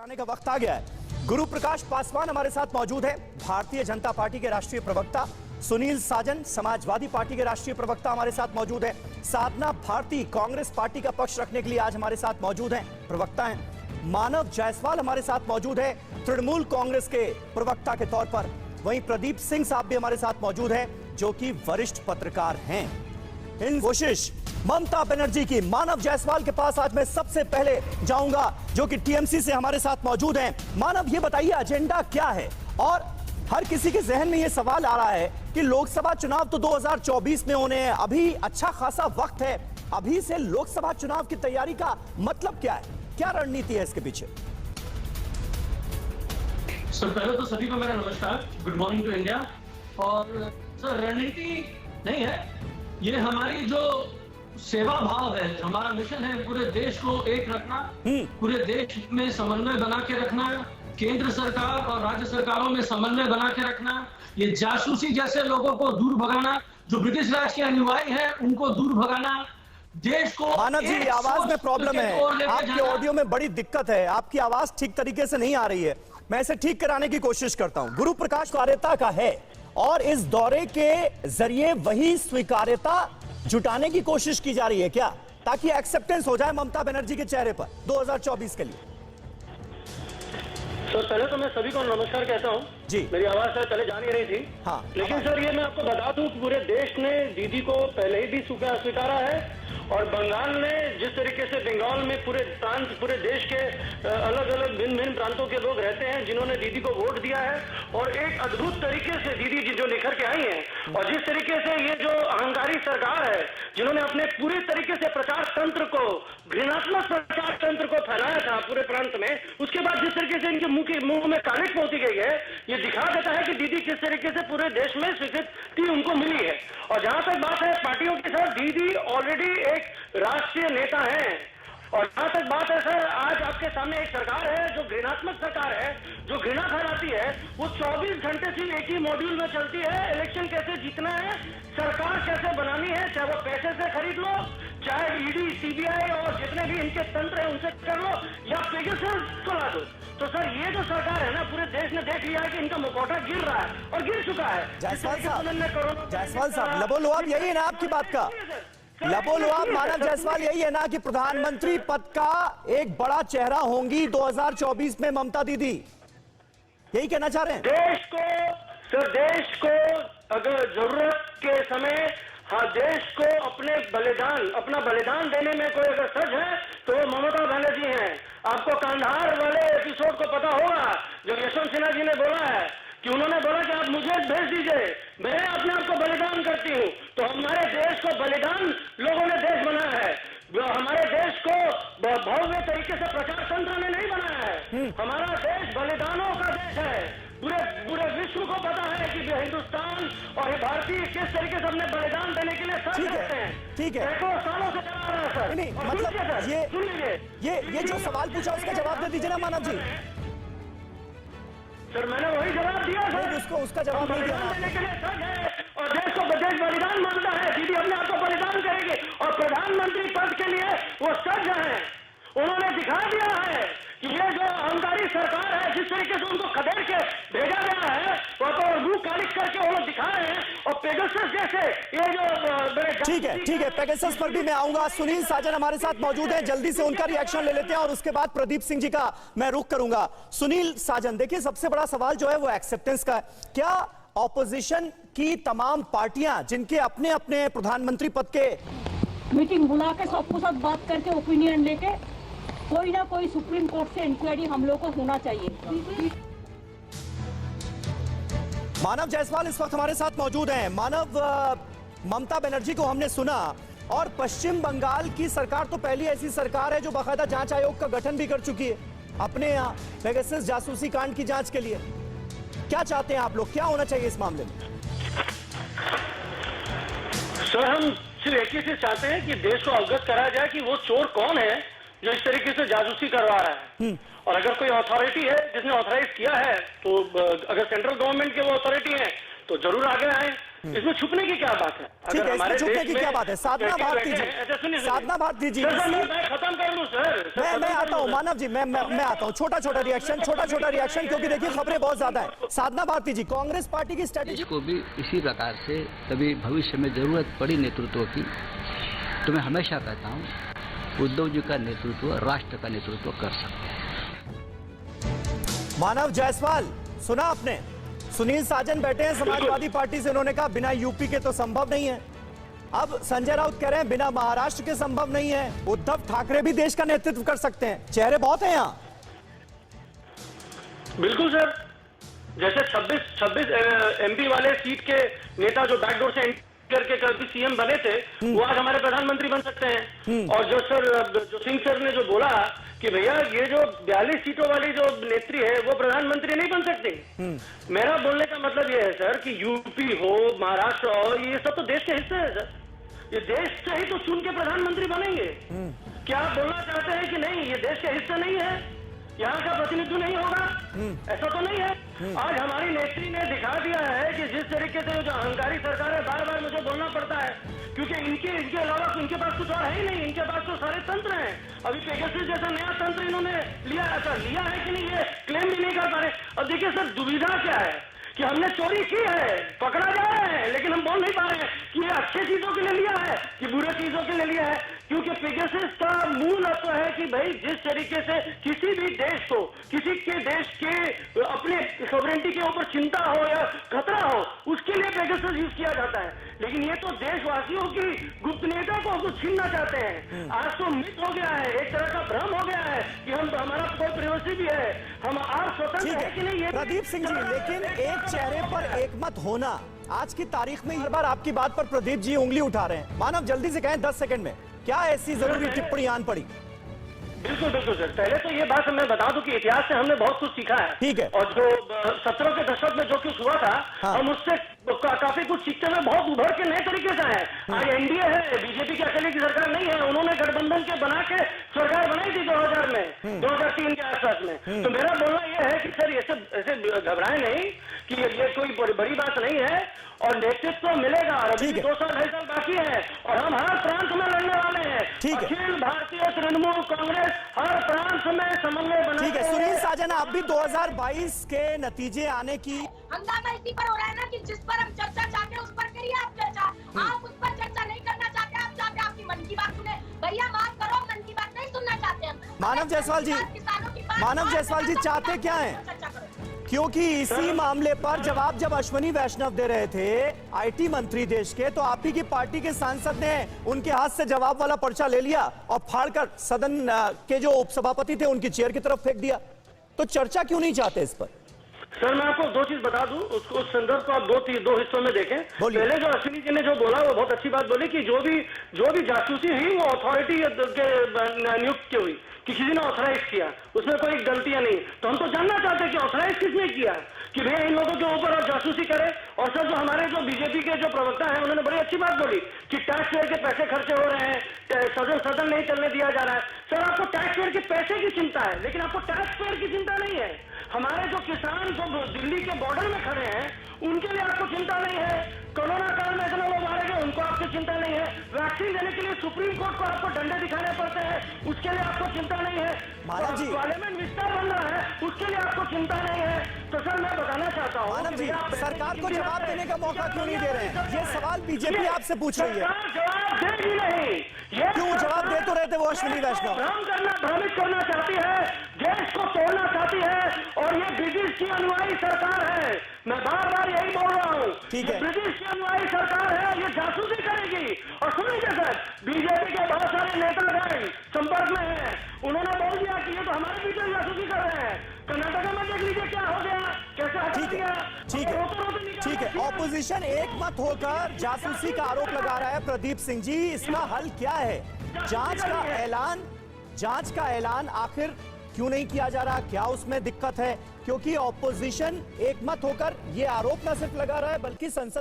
कराने का वक्त आ गया है। गुरु प्रकाश पासवान हमारे साथ मौजूद है, भारतीय जनता पार्टी के राष्ट्रीय प्रवक्ता। सुनील साजन समाजवादी पार्टी के राष्ट्रीय प्रवक्ता हमारे साथ मौजूद है। साधना भारती कांग्रेस पार्टी का पक्ष रखने के लिए आज हमारे साथ मौजूद हैं, प्रवक्ता हैं। मानव जायसवाल हमारे साथ मौजूद है, तृणमूल कांग्रेस के प्रवक्ता के तौर पर। वहीं प्रदीप सिंह साहब भी हमारे साथ मौजूद हैं, जो कि वरिष्ठ पत्रकार हैं। इन कोशिश ममता बनर्जी की, मानव जायसवाल के पास आज मैं सबसे पहले जाऊंगा, जो कि टीएमसी से हमारे साथ मौजूद हैं। मानव, ये बताइए एजेंडा क्या है? और हर किसी के जहन में ये सवाल आ रहा है कि लोकसभा चुनाव तो 2024 में होने हैं, अभी अच्छा खासा वक्त है। अभी से लोकसभा चुनाव की तैयारी का मतलब क्या है? क्या रणनीति है इसके पीछे? सर, पहले तो सभी को मेरा नमस्कार, गुड मॉर्निंग टू इंडिया। और सर, रणनीति नहीं है, ये हमारी जो सेवा भाव है, हमारा मिशन है पूरे देश को एक रखना, पूरे देश में समन्वय बना के रखना, केंद्र सरकार और राज्य सरकारों में समन्वय बना के रखना, ये जासूसी जैसे लोगों को दूर भगाना, जो ब्रिटिश राज के अनुयायी हैं उनको दूर भगाना, देश को। मानव जी, आवाज में प्रॉब्लम है, आपके ऑडियो में बड़ी दिक्कत है, आपकी आवाज ठीक तरीके से नहीं आ रही है। मैं इसे ठीक कराने की कोशिश करता हूं। गुरु प्रकाश स्वीकार्यता का है और इस दौरे के जरिए वही स्वीकार्यता जुटाने की कोशिश की जा रही है क्या, ताकि एक्सेप्टेंस हो जाए ममता बनर्जी के चेहरे पर 2024 के लिए? सर, पहले तो मैं सभी को नमस्कार कहता हूँ जी। मेरी आवाज सर पहले जा नहीं रही थी। हाँ, लेकिन सर, ये मैं आपको बता दूं कि पूरे देश ने दीदी को पहले ही भी स्वीकारा है, और बंगाल ने जिस तरीके से बंगाल में पूरे प्रांत, पूरे देश के अलग अलग भिन्न भिन्न प्रांतों के लोग रहते हैं जिन्होंने दीदी को वोट दिया है, और एक अद्भुत तरीके से दीदी जी जो निखर के आई हैं, और जिस तरीके से ये जो अहंकारी सरकार है जिन्होंने अपने पूरे तरीके से प्रचार तंत्र को, घृणात्मक प्रचार तंत्र को फैलाया था पूरे प्रांत में, उसके बाद जिस तरीके से इनके मुंह में कालिक पोती गई है, ये दिखा देता है कि दीदी किस तरीके से पूरे देश में स्वीकृति उनको मिली है। और जहां तक बात है पार्टियों की, सर, दीदी ऑलरेडी एक राष्ट्रीय नेता है। और जहां तक बात है सर, आज आपके सामने एक सरकार है जो घृणात्मक सरकार है, जो घृणा फैलाती है। वो 24 घंटे सिर्फ एक ही मॉड्यूल में चलती है, इलेक्शन कैसे जीतना है, सरकार कैसे बनानी है, चाहे वो पैसे से खरीद लो, चाहे ईडी, सीबीआई और जितने भी इनके तंत्र है उनसे कर लो, या पेगासस को ला दो। तो सर, ये जो सरकार है ना, पूरे देश ने देख लिया है कि इनका मुखौटा गिर रहा है और गिर चुका है। जायसवाल साहब, लबोलुआब यही है ना आपकी बात का? लबोलुआब मानव जायसवाल यही है ना कि प्रधानमंत्री पद का एक बड़ा चेहरा होंगी 2024 में ममता दीदी, यही कहना चाह रहे हैं? देश को सर, देश को अगर जरूरत के समय, हाँ, देश को अपना बलिदान देने में कोई अगर सच है तो वो ममता बनर्जी हैं। आपको कांधार वाले एपिसोड को पता होगा, जो यशवंत सिन्हा जी ने बोला है कि उन्होंने बोला कि आप मुझे भेज दीजिए, मैं अपने आप को बलिदान करती हूँ। तो हमारे देश को बलिदान लोगों ने देश बनाया है, हमारे देश को भव्य तरीके से प्रचार तंत्र ने नहीं बनाया है। हमारा देश बलिदानों का देश है। पूरे विश्व को पता है कि हिंदुस्तान और भारतीय किस तरीके से अपने बलिदान देने के लिए सच करते हैं। ठीक है, सैकड़ों सालों से चला रहा है सर। नहीं, मतलब ये जो सवाल पूछा उसका जवाब दे दीजिए ना मानव जी। सर, मैंने वही जवाब दिया सर, उसका जवाब नहीं दिया। देने के लिए सच है और देश को देश बलिदान मानता है। दीदी अपने आप को बलिदान करेगी और प्रधानमंत्री पद के लिए वो सच है। उन्होंने दिखा दिया है कि ये जो अहंकारी सरकार है, जिस तरीके से उनको खदेड़ के भेजा गया है, वो तो मुंह कालिक करके वो लोग दिखा रहे हैं। और पेगासस जैसे ये जो ठीक है, पेगासस पर भी मैं आऊंगा। सुनील साजन हमारे साथ मौजूद हैं, जल्दी से उनका रिएक्शन ले लेते हैं और उसके बाद प्रदीप सिंह जी का मैं रुख करूंगा। सुनील साजन, देखिए, सबसे बड़ा सवाल जो है वो एक्सेप्टेंस का है। क्या ऑपोजिशन की तमाम पार्टियां, जिनके अपने अपने प्रधानमंत्री पद के मीटिंग बुला के सबको साथ बात करके ओपिनियन लेके कोई ना कोई सुप्रीम कोर्ट से इंक्वायरी हम लोग को होना चाहिए। मानव जायसवाल इस वक्त हमारे साथ मौजूद हैं। मानव, ममता बनर्जी को हमने सुना, और पश्चिम बंगाल की सरकार तो पहली ऐसी सरकार है जो बाकायदा जांच आयोग का गठन भी कर चुकी है अपने यहाँ पेगासस जासूसी कांड की जांच के लिए। क्या चाहते हैं आप लोग, क्या होना चाहिए इस मामले में? सर, हम सिर्फ एक ही चीज चाहते हैं कि देश को अवगत कराया जाए कि वो चोर कौन है जो इस तरीके से जासूसी करवा रहा है। और अगर कोई अथॉरिटी है जिसने ऑथराइज किया है, तो अगर सेंट्रल गवर्नमेंट के वो अथॉरिटी है तो जरूर आगे आए। इसमें छुपने की क्या बात है? अगर हमारे छुपने की क्या बात है? साधना भारती जी, साधना भारती जी, मैं खत्म कर लूं सर। मैं आता हूँ मानव जी, मैं आता हूँ। छोटा छोटा रिएक्शन क्योंकि देखिए खबरें बहुत ज्यादा है। साधना भारती जी, कांग्रेस पार्टी की स्ट्रेटेजी को भी इसी प्रकार से कभी भविष्य में जरूरत पड़ी नेतृत्व की तो मैं हमेशा कहता हूँ उद्धव जी का नेतृत्व राष्ट्र का नेतृत्व कर सकते हैं। मानव जायसवाल, सुना आपने? सुनील साजन बैठे हैं समाजवादी पार्टी से, उन्होंने कहा बिना यूपी के तो संभव नहीं है। अब संजय राउत कह रहे हैं बिना महाराष्ट्र के संभव नहीं है। उद्धव ठाकरे भी देश का नेतृत्व कर सकते हैं। चेहरे बहुत हैं यहाँ। बिल्कुल सर, जैसे 26 एमपी वाले सीट के नेता जो बैकडोर से करके कभी सीएम बने थे, वो आज हमारे प्रधानमंत्री बन सकते हैं। और जो सिंह सर ने जो बोला कि भैया ये जो 42 सीटों वाली जो नेत्री है वो प्रधानमंत्री नहीं बन सकती। मेरा बोलने का मतलब ये है सर कि यूपी हो, महाराष्ट्र हो, ये सब तो देश के हिस्से है सर। ये देश से ही तो चुन के प्रधानमंत्री बनेंगे। क्या आप बोलना चाहते हैं कि नहीं ये देश के हिस्से नहीं है, यहाँ का प्रतिनिधित्व नहीं होगा? ऐसा तो नहीं है। आज हमारी नेत्री ने दिखा दिया है कि जिस तरीके से जो अहंकारी सरकार है, बार बार मुझे बोलना पड़ता है क्योंकि इनके अलावा इनके पास कुछ और है ही नहीं। इनके पास तो सारे तंत्र हैं। अभी पेगासस जैसा नया तंत्र इन्होंने लिया है कि नहीं ये क्लेम भी नहीं कर पा रहे। अब देखिए सर, दुविधा क्या है कि हमने चोरी की है, पकड़ा जा रहा है, लेकिन हम बोल नहीं पा रहे कि ये अच्छे चीजों के लिए लिया है कि बुरे चीजों के लिए लिया है। क्योंकि पेगासस का मूल अर्थ है कि भाई जिस तरीके से किसी भी देश को, किसी के देश के अपने सॉवरेनिटी के ऊपर चिंता हो या खतरा हो, उसके लिए पेगासस यूज किया जाता है। लेकिन ये तो देशवासियों की गोपनीयता को छीनना चाहते हैं। आज तो मिथ हो गया है, एक तरह का भ्रम हो गया है कि हमारा कोई प्राइवेसी भी है, हम आज स्वतंत्र है कि नहीं। ये प्रदीप सिंह जी, लेकिन एक चेहरे पर एक मत होना आज की तारीख में हर बार आपकी बात पर प्रदीप जी उंगली उठा रहे हैं। मानव जल्दी से कहें 10 सेकंड में, क्या ऐसी जरूरी टिप्पणी आन पड़ी? बिल्कुल सर, पहले तो ये बात मैं बता दूं कि इतिहास से हमने बहुत कुछ सीखा है। ठीक है। और जो 70 के दशक में जो कुछ हुआ था, हम उससे काफी कुछ सीखते हुए बहुत उभर के नए तरीके से आए। आज एनडीए है, बीजेपी की अकेले की सरकार नहीं है। उन्होंने गठबंधन के बना के सरकार बनाई थी 2000 में, 2003 के आसपास में। तो मेरा बोलना यह है कि सर ऐसे घबराए नहीं कि ये कोई बड़ी बात नहीं है और नेतृत्व मिलेगा। अभी 2 साल 2.5 साल बाकी है और हम हर प्रांत में लड़ने वाले हैं। अखिल भारतीय तृणमूल कांग्रेस हर प्रांत में समन्वय बनाए। ठीक है सुनील साजन, आप भी 2022 के नतीजे आने की हंगामा इसी पर हो रहा है ना कि जिस पर हम चर्चा चाहते हैं उस पर करिए आप चर्चा। आप उस पर चर्चा नहीं करना चाहते, आप चाहते हैं आपकी मन की बात सुने। भैया माफ करो, मन की बात नहीं सुनना चाहते हम। मानव जायसवाल जी चाहते क्या है? क्योंकि इसी मामले पर जवाब जब अश्विनी वैष्णव दे रहे थे, आईटी मंत्री देश के, तो आप ही की पार्टी के सांसद ने उनके हाथ से जवाब वाला पर्चा ले लिया और फाड़कर सदन के जो उपसभापति थे उनकी चेयर की तरफ फेंक दिया। तो चर्चा क्यों नहीं चाहते इस पर? सर मैं आपको 2 चीज बता दूं, उस संदर्भ को आप 2 हिस्सों में देखें। पहले जो अश्विनी जी ने जो बोला वो बहुत अच्छी बात बोली कि जो भी जासूसी हुई वो अथॉरिटी के नियुक्त की हुई कि किसी ने ऑथराइज किया, उसमें कोई गलतियां नहीं। तो हम तो जानना चाहते हैं कि ऑथराइज किसने किया कि भैया इन लोगों के ऊपर आप जासूसी करें। और सर जो हमारे जो बीजेपी के जो प्रवक्ता हैं उन्होंने बड़ी अच्छी बात बोली कि टैक्स पेयर के पैसे खर्चे हो रहे हैं, सदन नहीं चलने दिया जा रहा है। सर आपको टैक्स पेयर के पैसे की चिंता है, लेकिन आपको टैक्स पेयर की चिंता नहीं है। हमारे जो किसान जो दिल्ली के बॉर्डर में खड़े हैं उनके लिए आपको चिंता नहीं है। कोरोना काल में इतने लोग मारे गए, उनको आपको चिंता नहीं है। वैक्सीन देने के लिए सुप्रीम कोर्ट को आपको डंडे दिखाने पड़ते हैं, उसके लिए आपको चिंता नहीं है। पार्लियामेंट विस्तार बन रहा है, उसके लिए आपको चिंता नहीं है। तो सर मैं बताना चाहता हूँ मानव जी, सरकार को जवाब देने का मौका क्यों नहीं दे रहे हैं? ये सवाल बीजेपी आपसे पूछ रही है। जवाब देगी नहीं। क्यों? जवाब दे तो रहे थे वो अश्विनी वैष्णव। भ्रमित करना चाहती है, देश को तोड़ना चाहती है और ये ब्रिटिश की अनुयायी सरकार है। मैं बार बार यही बोल रहा हूँ, ब्रिटिश की अनुयायी सरकार है, ये जासूसी करेगी। और सुनिए सर, बीजेपी के बहुत सारे नेतागण संपर्क में हैं, उन्होंने बोल दिया कि ये तो हमारे पीछे जासूसी कर रहे हैं। कर्नाटक में देख लीजिए क्या हो गया, कैसे हटा दिया। ठीक है, ऑपोजिशन एक मत होकर जासूसी का आरोप लगा रहा है। प्रदीप सिंह जी, इसका हल क्या है? जांच का ऐलान आखिर क्यों नहीं किया जा रहा? क्या उसमें दिक्कत है? क्योंकि ऑपोजिशन एक मत होकर ये आरोप न सिर्फ लगा रहा है बल्कि संसद